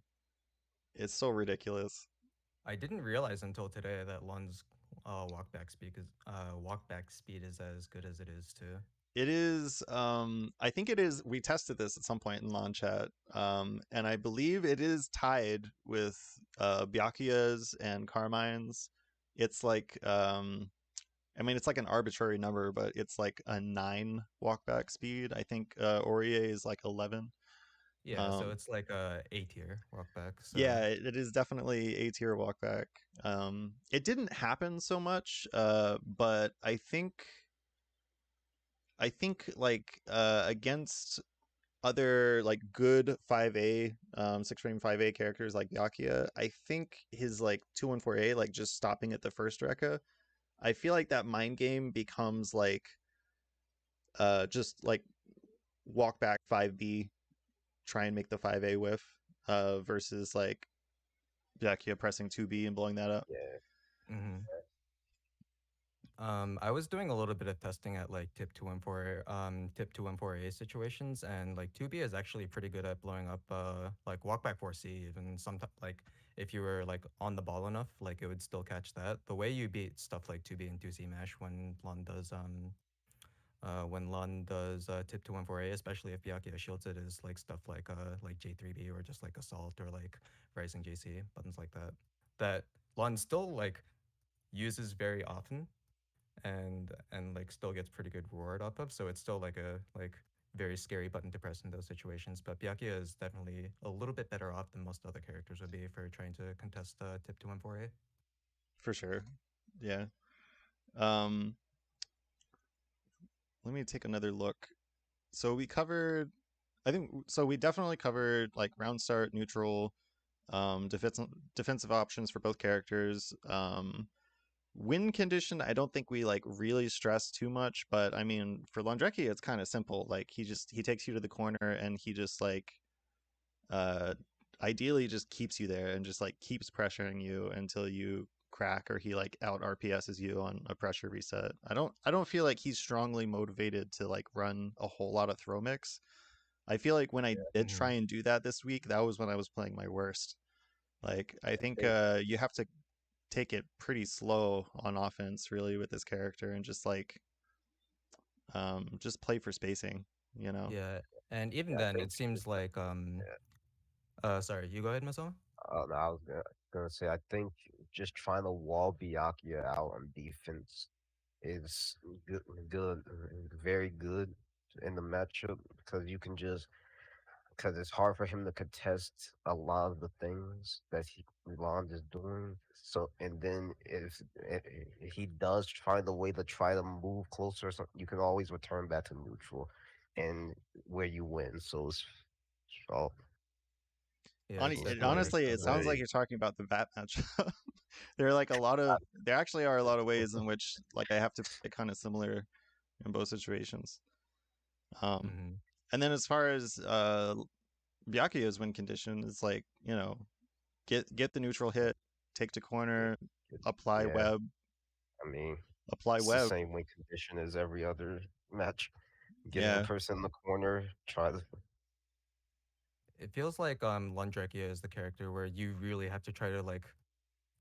ridiculous. I didn't realize until today that Lun's walk back speed is as good as it is too. It is I think it is we tested this at some point in lawn chat. And I believe it is tied with Byakuya's and Carmine's. It's like I mean it's like an arbitrary number, but it's like a 9 walkback speed. I think Orie is like 11. Yeah, so Um it's like a A tier walk back. So yeah, it is definitely A tier walkback. It didn't happen so much, but I think like against other like good 5A, 6 frame 5A characters like Byakuya, I think his like 214A, like just stopping at the first Rekka, I feel like that mind game becomes like just like walk back 5B, try and make the 5A whiff, versus like Byakuya pressing 2B and blowing that up. Yeah, mhm. I was doing a little bit of testing at like tip 214A situations, and like 2B is actually pretty good at blowing up like walk back 4C. Even sometimes like if you were like on the ball enough, like it would still catch that. The way you beat stuff like 2B and 2C mash when Lon does tip 214A, especially if Byakuya shields it, is like stuff like J3B or just like assault or like rising JC buttons like that. That Lon still like uses very often and like still gets pretty good reward off of. So it's still like a like very scary button to press in those situations. But Byakuya is definitely a little bit better off than most other characters would be for trying to contest tip 214A. For sure. Yeah. Um, Let me take another look. So we covered, I think, so we definitely covered like round start, neutral, defensive options for both characters. Win condition, I don't think we like really stress too much, but I mean, for Londrekia, it's kind of simple. Like he takes you to the corner and he just like uh ideally just keeps you there and just like keeps pressuring you until you crack or he like out RPSs you on a pressure reset. I don't feel like he's strongly motivated to like run a whole lot of throw mix. I feel like when I did Mm-hmm. try and do that this week, that was when I was playing my worst. Like I I think think you have to take it pretty slow on offense really with this character and just play for spacing, you know. Yeah, and even yeah, I then, think it seems like yeah. sorry, you go ahead, Masoma. No, I was gonna say I think just trying to wall Byakuya out on defense is good, very good in the matchup because you can just because it's hard for him to contest a lot of the things that Bond is doing. So, and then if he does find a way to try to move closer, or something, you can always return back to neutral, and where you win. So Yeah, it's definitely Honestly, it's it sounds like very you're talking about the VAT matchup. There are like there actually are a lot of ways in which like I have to play kind of similar in both situations. Um, hmm and then as far as Byakuya's win condition, it's like get the neutral hit, take to corner, apply yeah. web, I mean, apply it's the web. same win condition as every other match. Get in the Yeah, person in the corner, try to It feels like Lundrekia is the character where you really have to try to like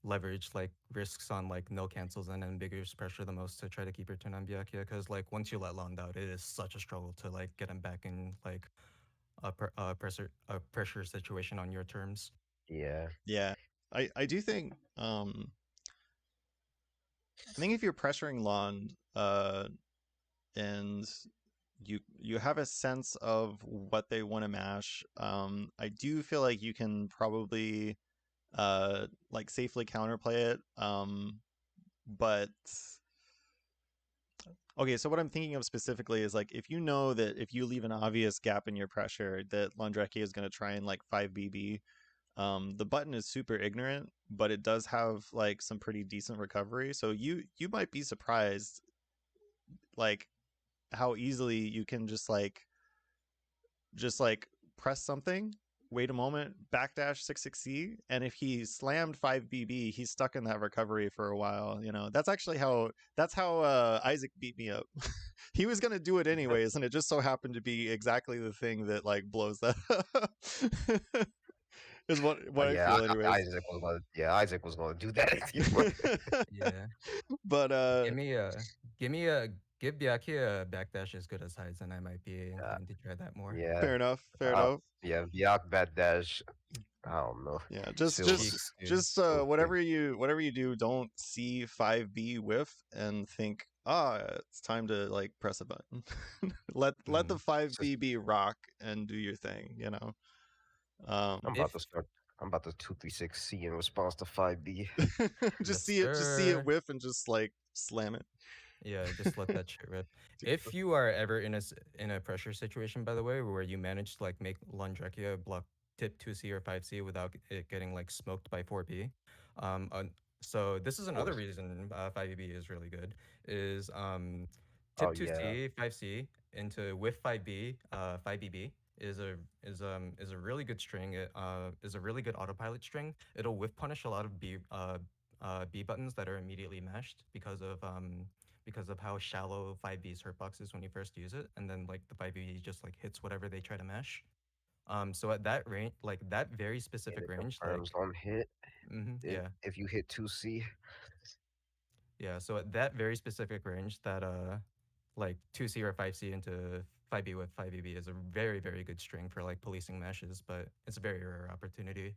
leverage like risks on like no cancels and ambiguous pressure the most to try to keep your turn on Byakuya because like once you let Lond out, it is such a struggle to like get him back in like a pressure situation on your terms. yeah. yeah. I do think I think if you're pressuring Lond, and you have a sense of what they want to mash. I do feel like you can probably like safely counterplay it. But okay, so what I'm thinking of specifically is like if you know that if you leave an obvious gap in your pressure that Londreki is going to try and like 5BB, the button is super ignorant, but it does have like some pretty decent recovery. So you might be surprised like how easily you can just like press something wait a moment, backdash 6-6C, and if he slammed 5BB, he's stuck in that recovery for a while. That's actually how Isaac beat me up. He was gonna do it anyways, and it just so happened to be exactly the thing that like blows that up. Is what I Yeah, feel, anyways. Isaac was gonna do that anyway. Yeah. But Give me a give Byakuya a backdash as good as Heids, and I might be Yeah, inclined to try that more. yeah, fair enough, fair enough. yeah. Biak bad dash. I don't know. Yeah, just Feels just Cheeks, dude. just feels good. whatever you do, don't see 5B whiff and think, it's time to like press a button. Let the Mm. 5B be rock and do your thing. I'm If about to start. I'm about to 236C in response to 5B. just yes, see it sir. whiff and just like slam it. Yeah, just let that shit rip. If you are ever in a pressure situation, by the way, where you manage to like make Londrekia block tip 2C or 5C without it getting like smoked by 4B, um, uh, so this is Of another course. reason 5B is really good. Is Oh tip yeah, 2C 5C into with 5B 5BB is a really good string. It is a really good autopilot string. It'll whiff punish a lot of B buttons that are immediately mashed because of how shallow 5B's hurtbox is when you first use it, and then like the 5B just like hits whatever they try to mash. So at that range, like that very and specific it range, confirms like on hit. yeah, If you hit 2C, yeah. So at that very specific range, that like 2C or 5C into 5B with 5BB is a very very good string for like policing mashes, but it's a very rare opportunity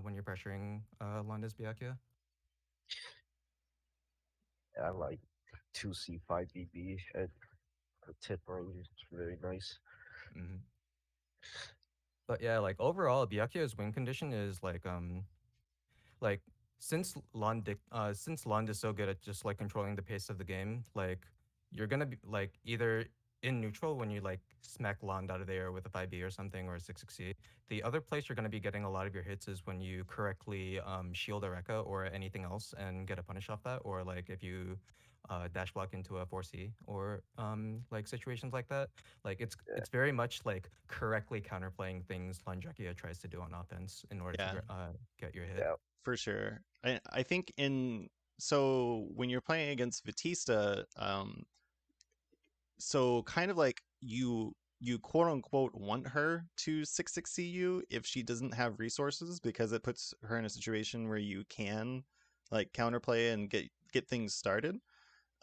when you're pressuring Landa's Byakuya. I like 2C 5BB at the tip range. It's very nice. Hmm. But yeah, like overall, Byakuya's win condition is like since Lond is so good at just like controlling the pace of the game, like you're gonna be like either in neutral when you like smack Lond out of the air with a 5B or something or a 6-6C. The other place you're gonna be getting a lot of your hits is when you correctly shield a Rekka or anything else and get a punish off that, or like if you dash block into a 4C or like situations like that. Like Yeah, it's very much like correctly counterplaying things Londrekia tries to do on offense in order Yeah, to get your hit. yeah, for sure. I think so when you're playing against Batista, so kind of like you quote unquote want her to 6-6 you if she doesn't have resources, because it puts her in a situation where you can like counterplay and get things started.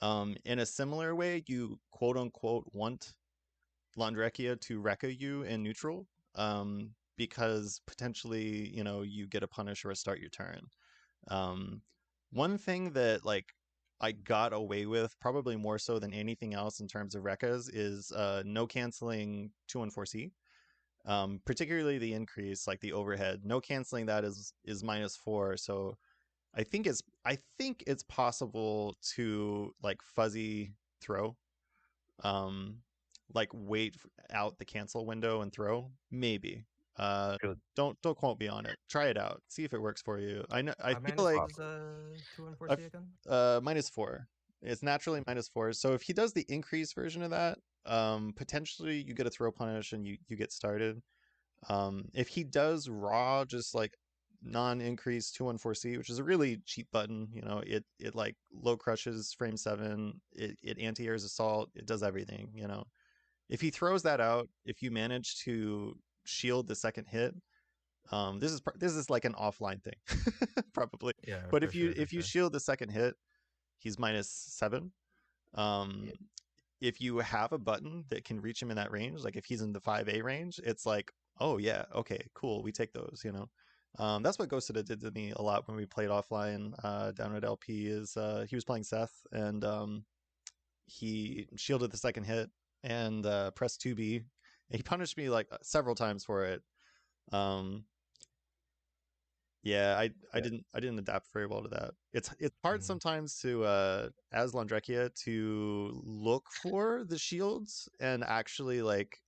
In a similar way, you quote unquote want Londrekia to Rekka you in neutral, because potentially you get a punish or a start your turn. um, One thing that like I got away with probably more so than anything else in terms of Rekkas is no canceling 214C. Particularly the increase, like the overhead, no canceling that is -4. So I think it's possible to like fuzzy throw, um, like wait out the cancel window and throw. Maybe. Uh, good. don't quote me on it. Try it out. See if it works for you. I How feel minus like was 2 and 4C I've again? -4. It's naturally -4. So if he does the increase version of that, potentially you get a throw punish and you get started. If he does raw, just like non-increase 214C, which is a really cheap button, it like low crushes frame 7, it anti-airs assault, it does everything. If he throws that out, if you manage to shield the second hit, this is like an offline thing, probably. Yeah, But for sure, for if you sure. shield the second hit, he's -7. Um, Yeah, if you have a button that can reach him in that range, like if he's in the 5A range, it's like, oh yeah, okay, cool, we take those. That's what Ghosted did to me a lot when we played offline down at LP. Is he was playing Seth, and he shielded the second hit and pressed 2B. And he punished me like several times for it. Um, Yeah, I yeah, didn't adapt very well to that. It's hard Mm. sometimes to as Landrekia to look for the shields and actually like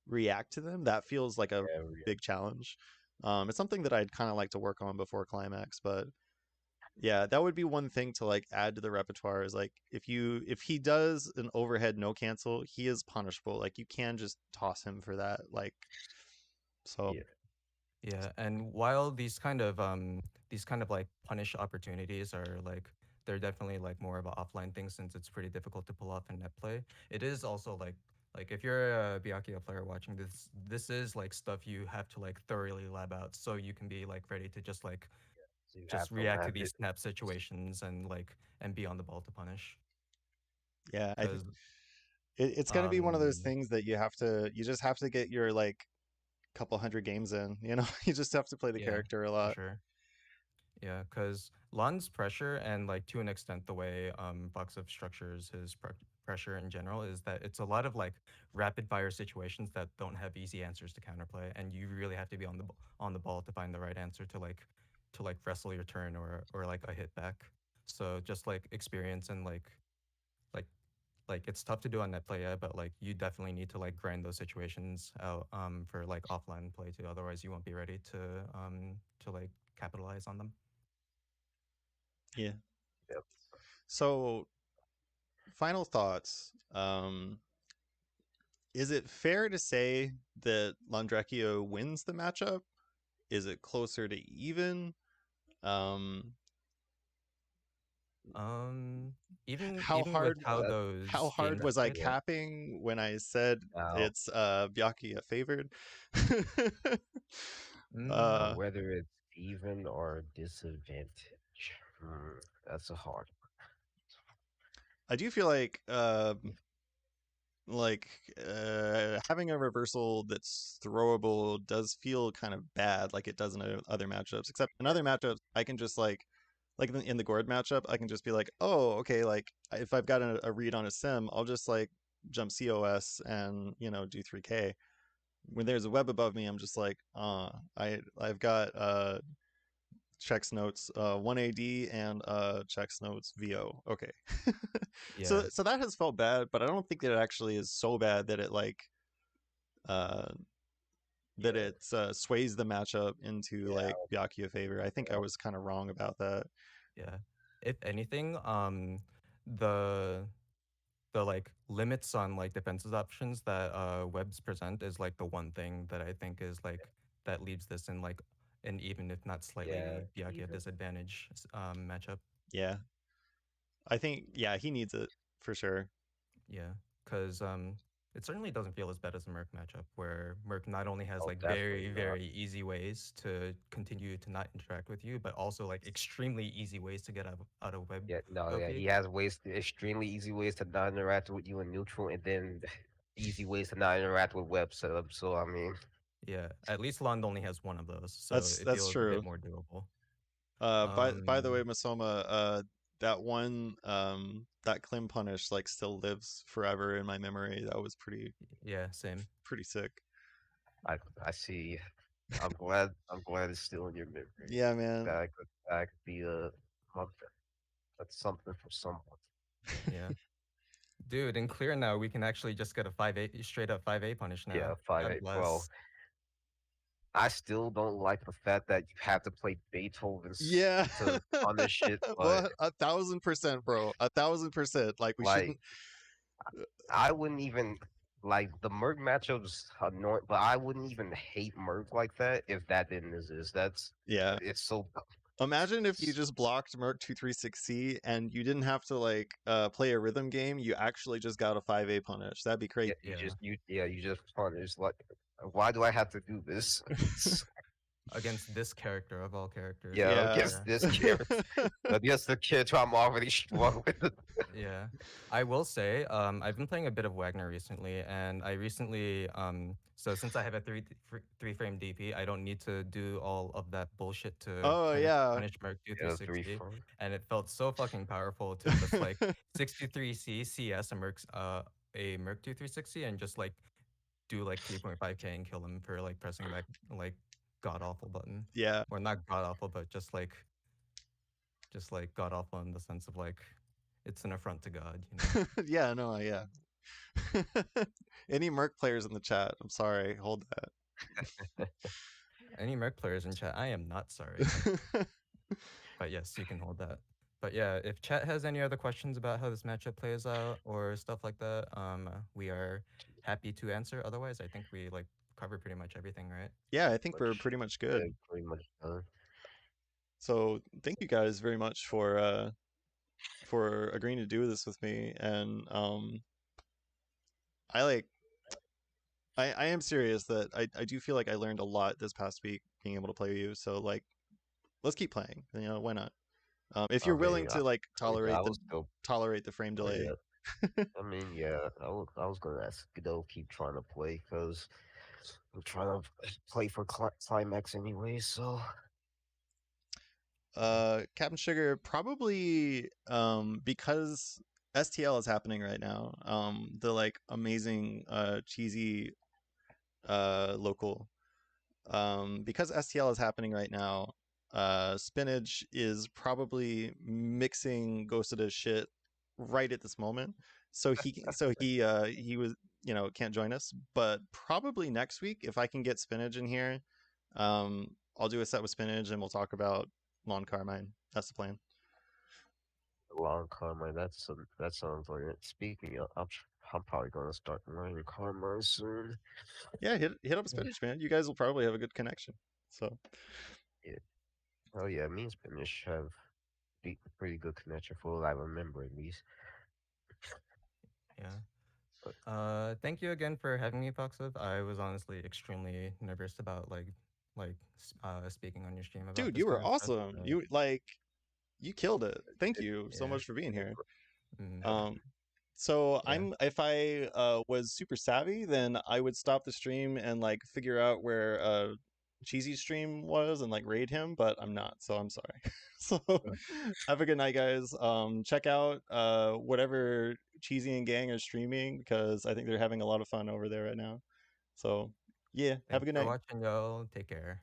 react to them. That feels like a yeah, big challenge. It's something that I'd kind of like to work on before climax, but yeah, that would be one thing to like add to the repertoire is like if he does an overhead no cancel, he is punishable. Like you can just toss him for that. Like so yeah. Yeah, and while these kind of like punish opportunities are like they're definitely like more of an offline thing since it's pretty difficult to pull off in net play. It is also like if you're a Byakuya player watching this, this is like stuff you have to like thoroughly lab out so you can be like ready to So you just have to react to lab these it. snap situations and like and be on the ball to punish. Yeah, I think Because it's going to be one of those um things that you just have to get your like couple hundred games in, you know? You just have to play the yeah, character a for lot. sure. Yeah, because Lon's pressure and like to an extent the way Foxof structures his pressure in general is that it's a lot of like rapid fire situations that don't have easy answers to counterplay, and you really have to be on on the ball to find the right answer to like wrestle your turn or like a hit back. So just like experience and like like it's tough to do on net play, yeah, but like you definitely need to like grind those situations out for like offline play too. Otherwise, you won't be ready to like capitalize on them. Yeah. Yep. So, final thoughts. Is it fair to say that Londrekia wins the matchup? Is it closer to even? Um, Um, how even with hard how how those game hard that was I played, Yeah. capping when I said Now, it's Byakuya favored? mm, uh, whether it's even or disadvantage, that's a hard. I do feel like having a reversal that's throwable does feel kind of bad, like it does in other matchups. Except in other matchups, I can just like in the Gord matchup, I can just be like, oh, okay, like if I've got a read on a sim, I'll just like jump COS and do 3K. When there's a web above me, I'm just like, I've got checks notes 1AD and checks notes VO. Okay. so yeah, so that has felt bad, but I don't think that it actually is so bad that it uh Yeah. sways the matchup into Yeah. like Byakuya favor. I think I Yeah. was kind of wrong about that. yeah. If anything, the the like limits on like defensive options that webs present is like the one thing that I think is like that leaves this in like an even if not Yeah. slightly Byakuya Even. disadvantage matchup. Yeah. I think yeah, he needs it for sure. Yeah, because it certainly doesn't feel as bad as a Merc matchup, where Merc not only has Oh, like definitely very, not. very easy ways to continue to not interact with you, but also like extremely easy ways to get out of web Yeah, no, yeah, he OP. has extremely easy ways to not interact with you in neutral, and then easy ways to not interact with web setup. So I mean, Yeah, at least Lond only has one of those, so it That's feels a bit true. more doable. By the way, Um, Masoma, that one that Klim punish like still lives forever in my memory. That was yeah, same. pretty sick. I see. I'm glad it's still in your memory. Yeah, man. That could be a something. That's something for someone. Yeah, dude, in clear now we can actually just get a 5A straight up 5A punish Yeah, now. five God eight. Well, bless. I still don't like the fact that you have to play Beethoven's Yeah. to punish it, but Well, 1,000%, bro. 1,000%. Like we like shouldn't. I wouldn't even like the Merc matchups annoying, but I wouldn't even hate Merc like that if that didn't exist. That's Yeah. it's so Imagine if you just blocked Merc 236C and you didn't have to like play a rhythm game. You actually just got a 5A punish. That'd be crazy. yeah, Yeah. you just punish like why do I have to do this? Against this character of all characters. Yeah, Yeah. against this character, against the character I'm already strong with. Yeah, I will say, I've been playing a bit of Wagner recently, and I recently, so since I have a three frame DP, I don't need to do all of that bullshit to Oh yeah. punish Merc two three Yeah, three sixty, front. and it felt so fucking powerful to just like 63C CS a Merc 2360 and just like do like 3.5K and kill him for like pressing that like god awful button, Yeah. or not god awful, but just like god awful in the sense of like it's an affront to God, you know. Yeah, no, yeah. Any Merc players in the chat? I'm sorry. Hold Any Merc players in chat, I am not sorry. that. But yes, you can hold that. But yeah, if chat has any other questions about how this matchup plays out or stuff like that, we are happy to answer. Otherwise, I think we like covered pretty much everything, right? Yeah, I think we're Much, pretty much yeah, good. pretty much done. So thank you guys very much for agreeing to do this with me. And I like I am serious that I do feel like I learned a lot this past week being able to play with you. So like let's keep playing. You know, why not? If I you're willing mean, to like I was still, tolerate the frame delay. yeah. I mean, yeah, I was gonna ask, keep trying to play because I'm trying to play for climax anyway. So Captain Sugar probably because STL is happening right now. The like amazing cheesy local. Because STL is happening right now, Spinach is probably mixing Ghosted's shit right at this moment. So he was can't join us, but probably next week if I can get Spinach in here, I'll do a set with Spinach and we'll talk about Lawn Carmine. That's the plan. long karma, that sounds like it. Speaking of, I'm probably gonna start learning karma soon. Yeah, hit up Spinach, man. You guys will probably have a good connection. So Yeah. Oh yeah, me and Spanish have pretty good connection for what I remember at least. Yeah. But Thank you again for having me, Foxov. I was honestly extremely nervous about speaking on your stream about dude, this you kind were of stuff. awesome. You killed it. Thank you so Yeah. much for being here. Mm, Um, so yeah. if I was super savvy, then I would stop the stream and like figure out where Cheesy's stream was and like raid him, but I'm not, so I'm sorry. So have a good night, guys. Check out whatever Cheesy and Gang are streaming because I think they're having a lot of fun over there right now. So yeah, have a Thanks good for night. watching, y'all. Take care.